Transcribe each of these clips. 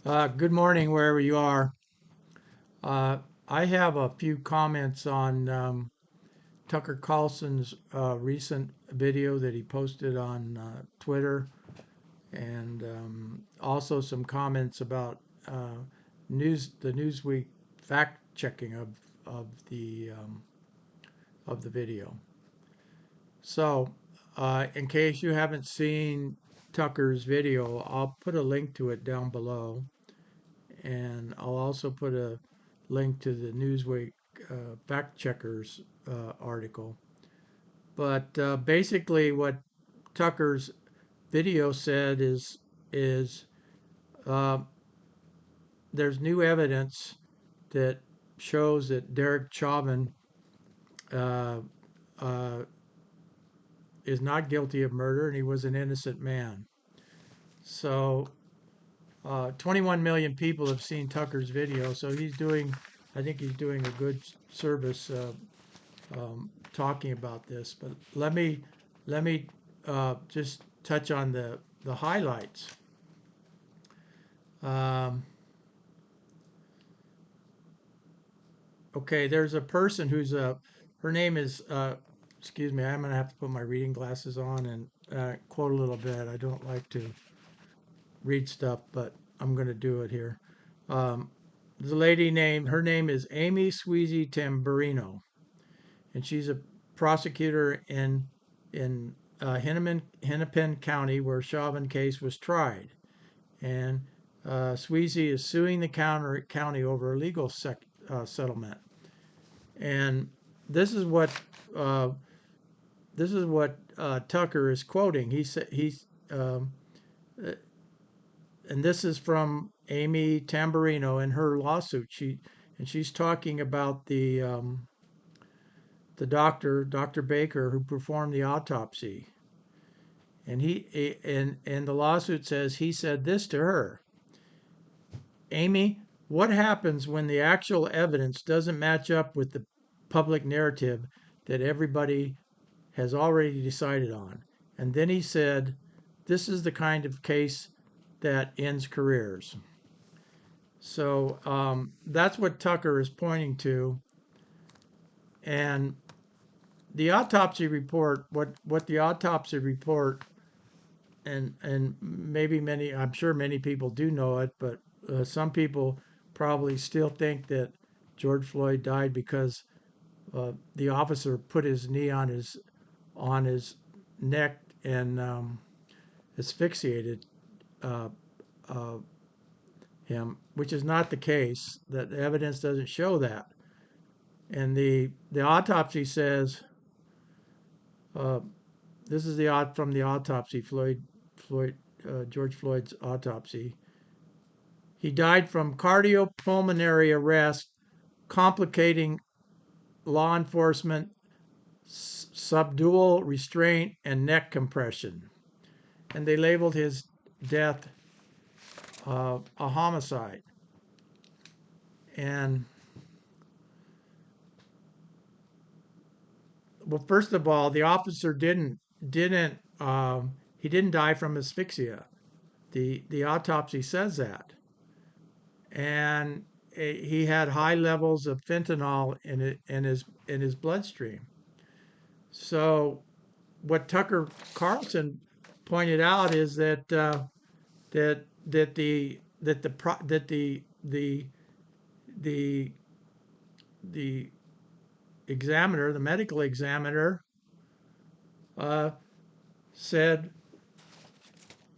Good morning, wherever you are. Uh, I have a few comments on Tucker Carlson's recent video that he posted on Twitter, and also some comments about the Newsweek fact checking of the video. So, in case you haven't seen Tucker's video, I'll put a link to it down below. And I'll also put a link to the Newsweek fact checkers article. But basically, what Tucker's video said is uh, there's new evidence that shows that Derek Chauvin uh, uh, is not guilty of murder and he was an innocent man. So 21 million people have seen Tucker's video, so I think he's doing a good service talking about this. But let me just touch on the highlights. Um, okay, there's a person who's her name is excuse me, I'm gonna have to put my reading glasses on and quote a little bit. I don't like to read stuff, but I'm gonna do it here. Um, the lady named her name is Amy Sweezy Tamburino, and she's a prosecutor in Hennepin County where Chauvin case was tried. And Sweezy is suing the county over a legal settlement. And this is what uh, Tucker is quoting. He said um, uh, and this is from Amy Tamburino in her lawsuit. She's talking about the Dr. Baker, who performed the autopsy. And the lawsuit says he said this to her: Amy, what happens when the actual evidence doesn't match up with the public narrative that everybody has already decided on? And then he said, this is the kind of case that ends careers. So that's what Tucker is pointing to. And the autopsy report, what the autopsy report, and maybe many, I'm sure many people do know it, but some people probably still think that George Floyd died because the officer put his knee on his neck and asphyxiated uh, uh, him, which is not the case. That the evidence doesn't show that. And the autopsy says uh, this is from the autopsy, Floyd George Floyd's autopsy. He died from cardiopulmonary arrest, complicating law enforcement, subdural restraint, and neck compression. And they labeled his death a homicide. And well, first of all, the officer didn't he didn't die from asphyxia. The autopsy says that, and he had high levels of fentanyl in his bloodstream. So what Tucker Carlson pointed out is that the the examiner, the medical examiner, uh, said,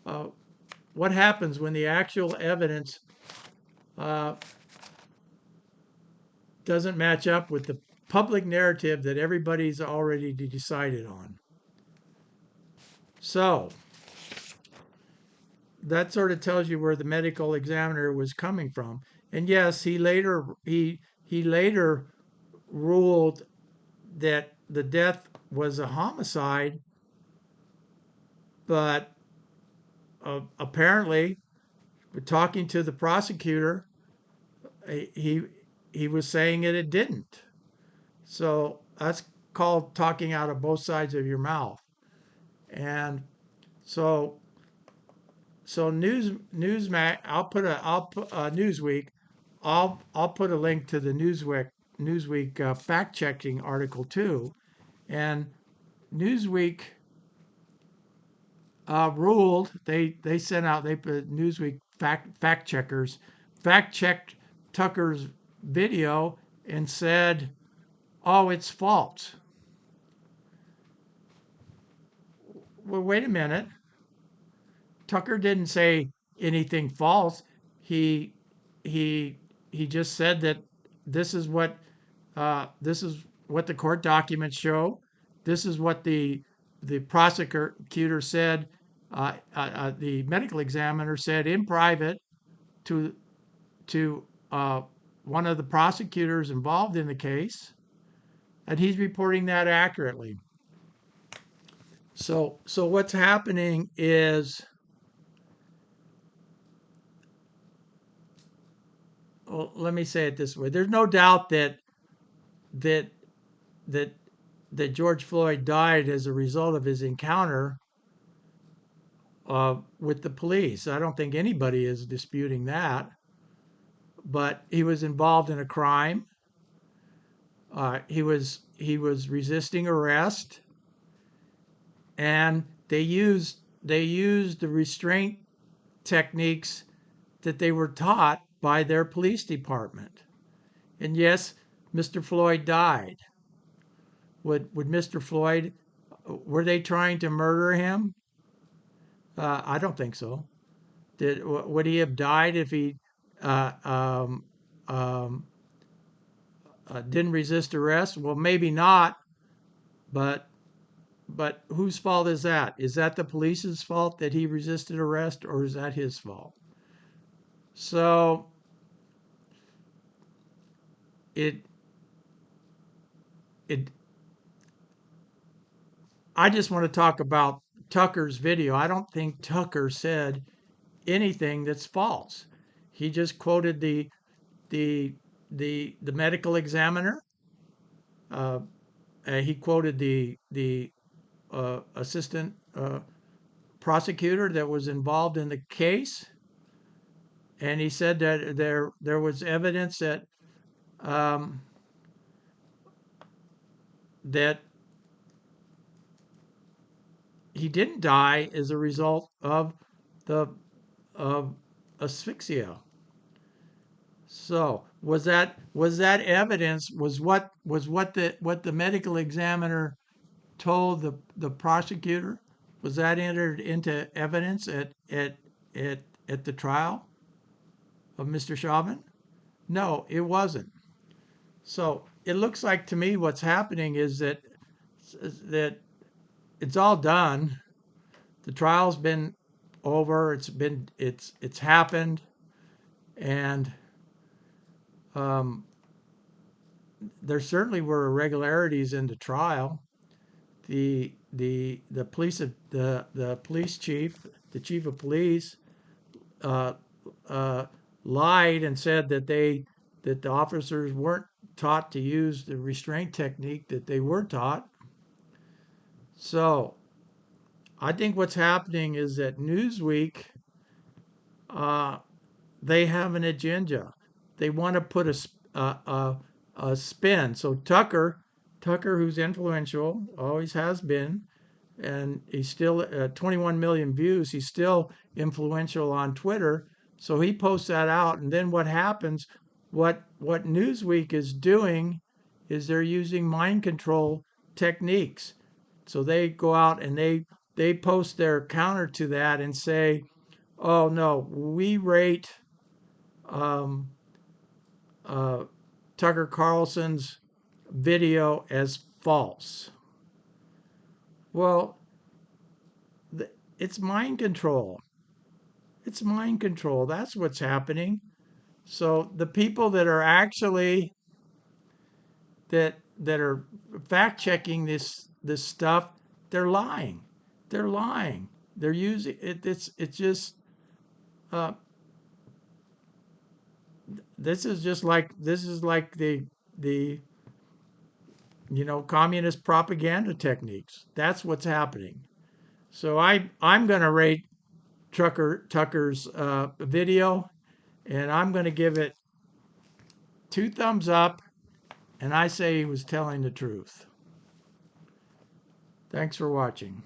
uh, "What happens when the actual evidence uh, doesn't match up with the public narrative that everybody's already decided on?" So that sort of tells you where the medical examiner was coming from. And yes, he later ruled that the death was a homicide, but apparently, talking to the prosecutor, he he was saying it didn't. So that's called talking out of both sides of your mouth. And so so Newsmax. I'll put Newsweek. I'll put a link to the Newsweek fact checking article too. And Newsweek ruled they sent out they put Newsweek fact checkers fact checked Tucker's video and said, "Oh, it's false." Well, wait a minute. Tucker didn't say anything false. He he he just said that this is what this is what the court documents show. This is what the prosecutor said. The medical examiner said in private to to one of the prosecutors involved in the case, and he's reporting that accurately. So what's happening is, well, let me say it this way: there's no doubt that that that George Floyd died as a result of his encounter with the police. I don't think anybody is disputing that. But he was involved in a crime. He was resisting arrest, and they used the restraint techniques that they were taught by their police department. And yes, Mr. Floyd died. Would Mr. Floyd, were they trying to murder him? I don't think so. Would he have died if he uh, um, um, didn't resist arrest? Well, maybe not, but whose fault is that? Is that the police's fault that he resisted arrest, or is that his fault? So it it I just want to talk about Tucker's video. I don't think Tucker said anything that's false. He just quoted the the medical examiner. Uh, he quoted the assistant prosecutor that was involved in the case, and he said that there was evidence um, that he didn't die as a result of the of asphyxia. So was that evidence? Was what the medical examiner told the prosecutor? Was that entered into evidence at the trial of Mr. Chauvin? No, it wasn't. So it looks like to me what's happening is that it's all done. The trial's been over. It's happened, and um, there certainly were irregularities in the trial. The police the police chief, the chief of police, uh, uh, lied and said that the officers weren't taught to use the restraint technique that they were taught. So I think what's happening is that Newsweek, uh, they have an agenda. They want to put a spin. So Tucker, who's influential, always has been, and he's still 21 million views. He's still influential on Twitter. So he posts that out, and then what happens? What Newsweek is doing is they're using mind control techniques. So they go out and they post their counter to that and say, "Oh no, we rate um, uh, Tucker Carlson's video as false." Well, it's mind control. It's mind control. That's what's happening. So the people that are actually that are fact checking this stuff, they're lying. They're lying. They're using it. It's just uh, this is like the communist propaganda techniques. That's what's happening. So I'm going to rate Tucker's video, and I'm going to give it 2 thumbs up, and I say he was telling the truth. Thanks for watching.